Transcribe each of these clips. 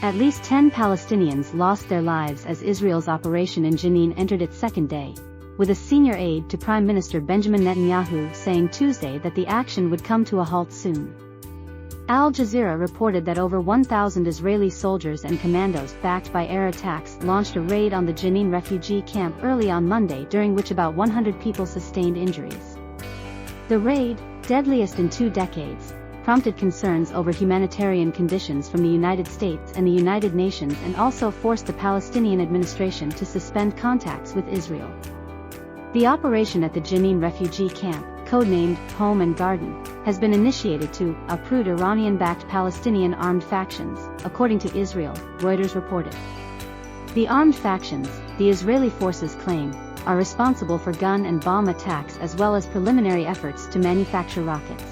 At least 10 Palestinians lost their lives as Israel's operation in Jenin entered its second day, with a senior aide to Prime Minister Benjamin Netanyahu saying Tuesday that the action would come to a halt soon. Al Jazeera reported that over 1,000 Israeli soldiers and commandos backed by air attacks launched a raid on the Jenin refugee camp early on Monday, during which about 100 people sustained injuries. The raid, deadliest in 2 decades, prompted concerns over humanitarian conditions from the United States and the United Nations, and also forced the Palestinian administration to suspend contacts with Israel. The operation at the Jenin refugee camp, codenamed Home and Garden, has been initiated to uproot Iranian-backed Palestinian armed factions, according to Israel, Reuters reported. The armed factions, the Israeli forces claim, are responsible for gun and bomb attacks as well as preliminary efforts to manufacture rockets.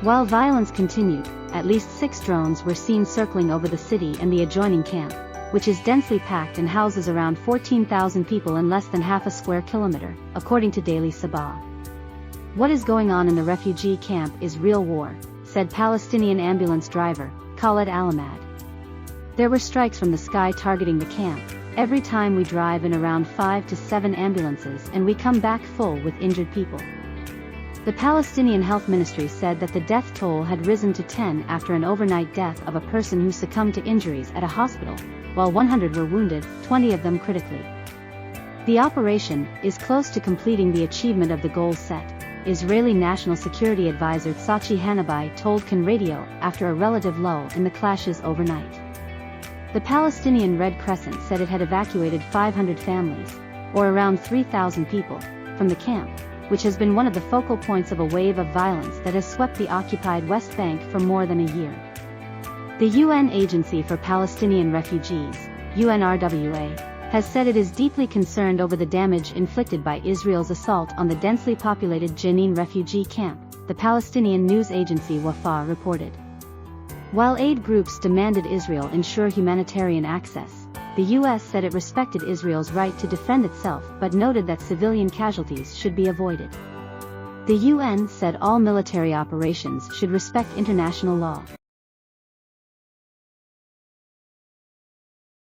While violence continued, at least 6 drones were seen circling over the city and the adjoining camp, which is densely packed and houses around 14,000 people in less than half a square kilometer, according to Daily Sabah. What is going on in the refugee camp is real war, said Palestinian ambulance driver, Khaled Al-Ahmad. There were strikes from the sky targeting the camp. Every time we drive in around 5 to 7 ambulances and we come back full with injured people. The Palestinian Health Ministry said that the death toll had risen to 10 after an overnight death of a person who succumbed to injuries at a hospital, while 100 were wounded, 20 of them critically. The operation is close to completing the achievement of the goals set, Israeli National Security Advisor Tsachi Hanabai told Kan Radio after a relative lull in the clashes overnight. The Palestinian Red Crescent said it had evacuated 500 families, or around 3,000 people, from the camp, which has been one of the focal points of a wave of violence that has swept the occupied West Bank for more than a year. The UN Agency for Palestinian Refugees, UNRWA, has said it is deeply concerned over the damage inflicted by Israel's assault on the densely populated Jenin refugee camp, the Palestinian news agency Wafa reported. While aid groups demanded Israel ensure humanitarian access, the U.S. said it respected Israel's right to defend itself but noted that civilian casualties should be avoided. The UN said all military operations should respect international law.